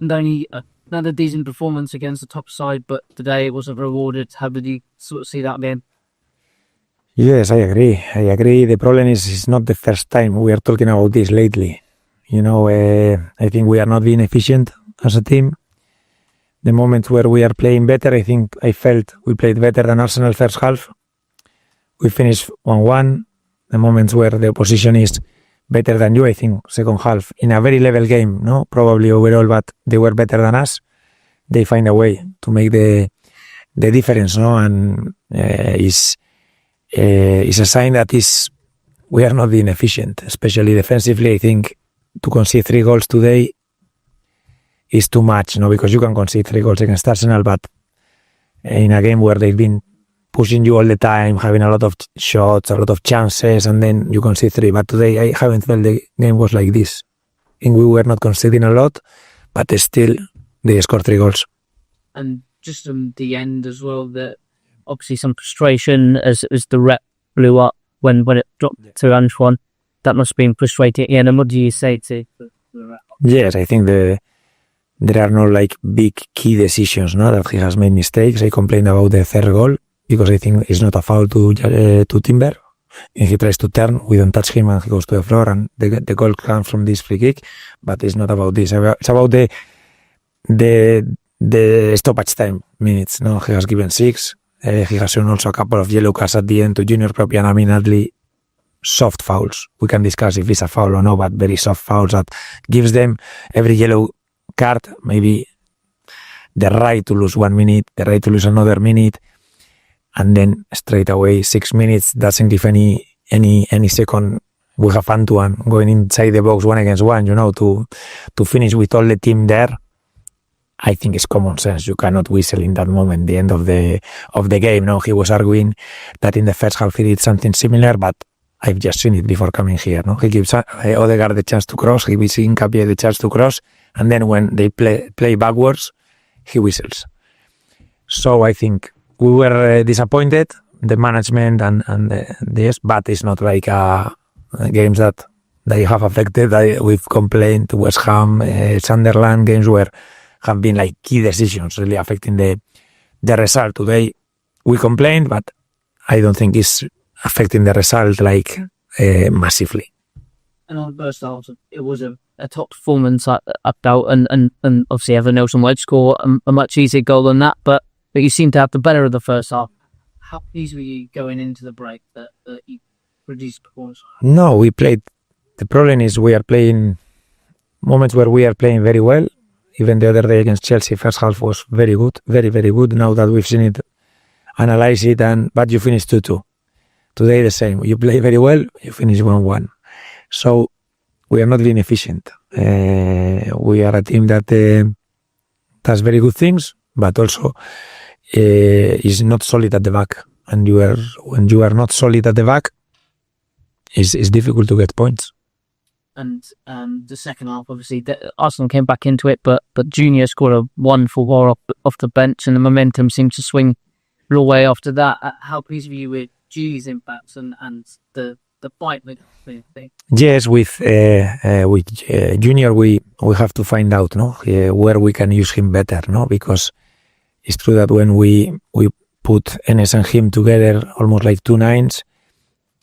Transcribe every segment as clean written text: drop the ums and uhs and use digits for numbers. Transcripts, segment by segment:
And only another decent performance against the top side, but today it wasn't rewarded. How did you sort of see that game? Yes, I agree. The problem is it's not the first time we are talking about this lately. I think we are not being efficient as a team. The moments where we are playing better, I felt we played better than Arsenal first half. We finished 1-1. The moments where the opposition is better than you, I think second half in a very level game, no, probably overall, but they were better than us. They find a way to make the difference, no, and is a sign that we are not being efficient, especially defensively. I think to concede 3 goals today is too much, no, because you can concede 3 goals against Arsenal, but in a game where they've been pushing you all the time, having a lot of shots, a lot of chances, and then you concede 3. But today I haven't felt the game was like this. I think we were not conceding a lot, but still they scored 3 goals. And just on the end as well, that obviously some frustration as the rep blew up when it dropped to Antoine. That must have been frustrating. Yeah, and what do you say to the rep? Yes, I think there are no like big key decisions, no, that he has made mistakes. I complained about the third goal because I think it's not a foul to Timber. And he tries to turn, we don't touch him, and he goes to the floor, and the goal comes from this free kick. But it's not about this. It's about the stoppage time minutes. No, he has given 6. He has shown also a couple of yellow cards at the end to Junior Propi and Aminatli. Soft fouls. We can discuss if it's a foul or no, but very soft fouls that gives them every yellow card, maybe the right to lose 1 minute, the right to lose another minute, and then straight away 6 minutes doesn't give any second. We have Antoine going inside the box 1 against 1, to finish with all the team there. I think it's common sense. You cannot whistle in that moment, the end of the game. No, he was arguing that in the first half he did something similar, but I've just seen it before coming here. No, he gives Odegaard the chance to cross, he gives Hincapié the chance to cross, and then when they play backwards, he whistles. So I think we were disappointed, the management and this, but it's not like games that they have affected. We've complained to West Ham, Sunderland, games where have been like key decisions really affecting the result. Today we complained, but I don't think it's affecting the result like massively. And on the first half, it was a top performance up out, and obviously Evan Nelson would score a much easier goal than that, but you seem to have the better of the first half. How pleased were you going into the break that you produced performance? No, we played. The problem is we are playing moments where we are playing very well. Even the other day against Chelsea, first half was very good, very, very good. Now that we've seen it, analyze it, but you finish 2-2. Today the same. You play very well, you finish 1-1. So we are not being efficient. We are a team that does very good things, but also is not solid at the back. And when you are not solid at the back, it's difficult to get points. And the second half, obviously, Arsenal came back into it, but Junior scored a wonderful goal off the bench, and the momentum seemed to swing all the way after that. How pleased were you with Junior's impacts and the fight with the thing? Yes, with Junior, we have to find out, no, where we can use him better, no, because it's true that when we put Enes and him together, almost like 2 nines,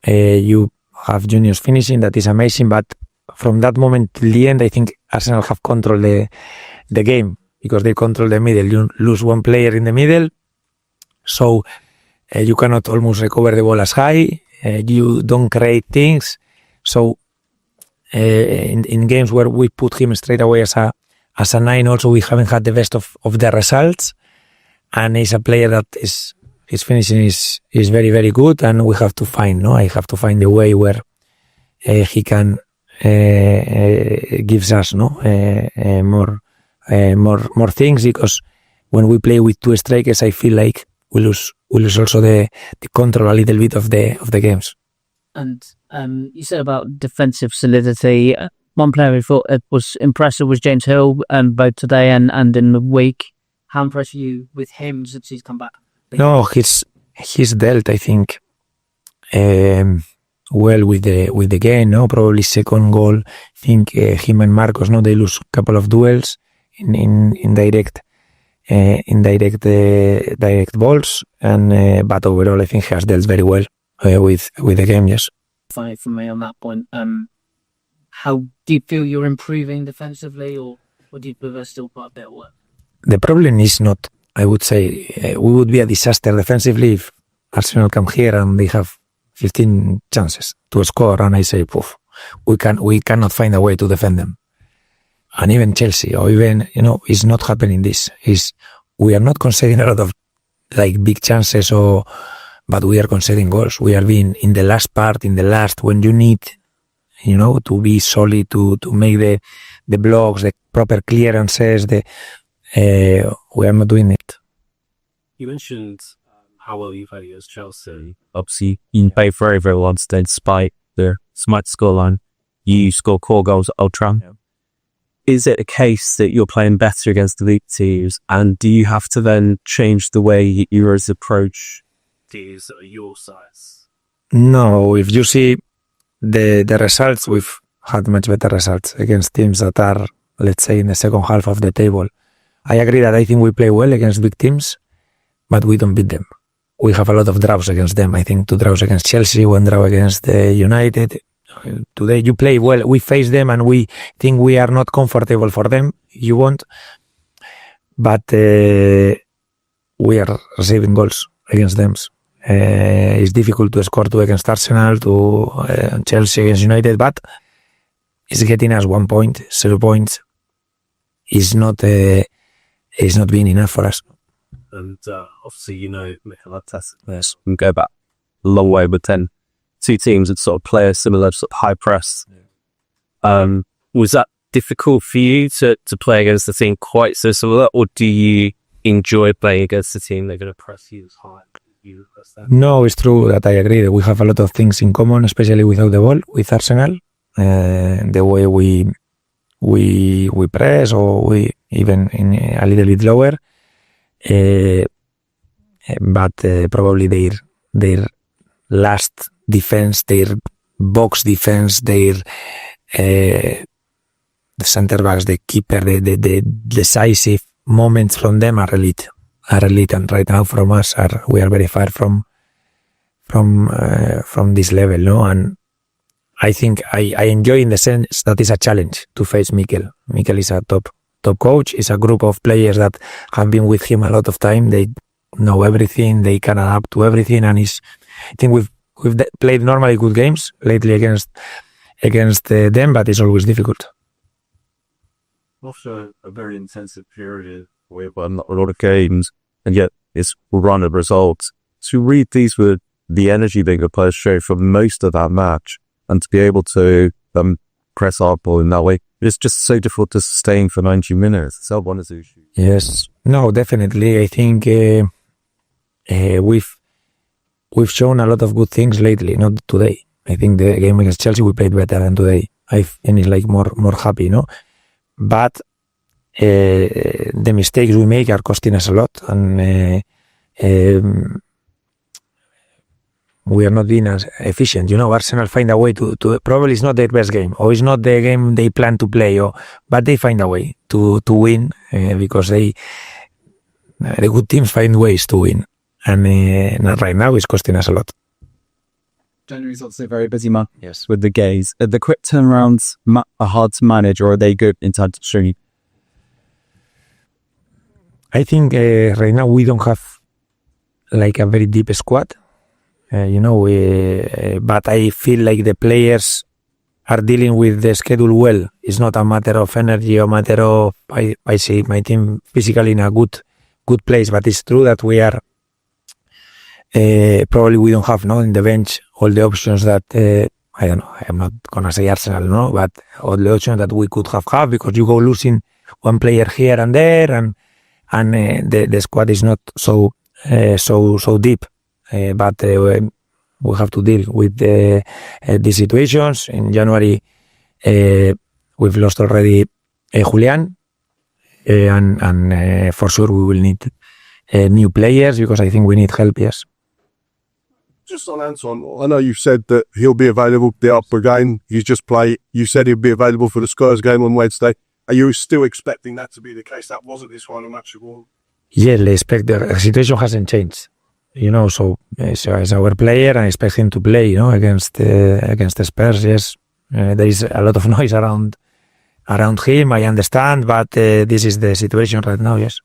you have Junior's finishing, that is amazing, but from that moment till the end, I think Arsenal have controlled the game because they control the middle. You lose one player in the middle, so you cannot almost recover the ball as high. You don't create things. So in games where we put him straight away as a 9, also we haven't had the best of the results. And he's a player that his finishing is very, very good, and we have to find, no, I have to find the way where he can gives us, no, more things, because when we play with 2 strikers, I feel like we lose also the control a little bit of the games. And you said about defensive solidity. One player who thought it was impressive was James Hill, both today and in the week. How impressed are you with him since he's come back? No, he's dealt, I think, well with the game. No, probably second goal. I think him and Marcos, no, they lose a couple of duels direct balls, and but overall I think he has dealt very well with the game. Yes. Finally, from me on that point, how do you feel you're improving defensively, or do you prefer still quite a bit of work? The problem is not, I would say, we would be a disaster defensively if Arsenal come here and they have 15 chances to score, and I say, poof, we cannot find a way to defend them. And even Chelsea, or even, it's not happening this. We are not conceding a lot of like big chances, but we are conceding goals. We are being in the last part, when you need, to be solid, to make the blocks, the proper clearances, we are not doing it. You mentioned how well you played against Chelsea. Obviously, you played very, very well today, despite the smart scoreline. You scored 4 goals at Old Trafford. Yeah. Is it a case that you're playing better against the elite teams, and do you have to then change the way you approach teams that are your size? No, if you see the results, we've had much better results against teams that are, let's say, in the second half of the table. I agree that I think we play well against big teams, but we don't beat them. We have a lot of draws against them. I think 2 draws against Chelsea, 1 draw against United. Today you play well. We face them and we think we are not comfortable for them. You won't. But we are receiving goals against them. It's difficult to score 2 against Arsenal, to Chelsea against United, but it's getting us 1 point, 0 points. It's not being enough for us. And obviously, yes, we can go back a long way with 2 teams that sort of play a similar sort of high press. Yeah. Was that difficult for you to play against a team quite so similar, or do you enjoy playing against a team they're going to press you as high? No, it's true that I agree that we have a lot of things in common, especially without the ball, with Arsenal. The way we press, or we even in a little bit lower. But probably their last defense, their box defense, their the center backs, the keeper, the decisive moments from them are elite, and right now from us we are very far from this level, no? And I think I enjoy in the sense that it's a challenge to face Mikel. Mikel is a top coach. It's a group of players that have been with him a lot of time. They know everything. They can adapt to everything, and I think we've played normally good games lately against them, but it's always difficult. After a very intensive period, we've won a lot of games, and yet it's a run of results. To read these with the energy that your players show for most of that match, and to be able to press our ball in that way, it's just so difficult to sustain for 90 minutes. So one is the issue. Yes, no, definitely. I think we've shown a lot of good things lately, not today. I think the game against Chelsea we played better than today. I finished like more happy, no? But the mistakes we make are costing us a lot, and we are not being as efficient. Arsenal find a way to probably it's not their best game, or it's not the game they plan to play, but they find a way to win, because the good teams find ways to win, and right now it's costing us a lot. January is obviously a very busy month. Yes. With the gays. Are the quick turnarounds are hard to manage, or are they good in time to stream? I think right now we don't have like a very deep squad. But I feel like the players are dealing with the schedule well. It's not a matter of energy, or a matter of I see my team physically in a good place, but it's true that we are probably we don't have in the bench all the options that I don't know. I'm not gonna say Arsenal, but all the options that we could have, because you go losing one player here and there, and the squad is not so deep. But we have to deal with these situations. In January, we've lost already Julian, and for sure we will need new players, because I think we need help. Yes. Just on Antoine, I know you've said that he'll be available the upper game. You said he'll be available for the Spurs game on Wednesday. Are you still expecting that to be the case? That wasn't his final match of all. Yeah, I expect the situation hasn't changed. So as our player, I expect him to play, against the Spurs. Yes, there is a lot of noise around him. I understand, but this is the situation right now. Yes.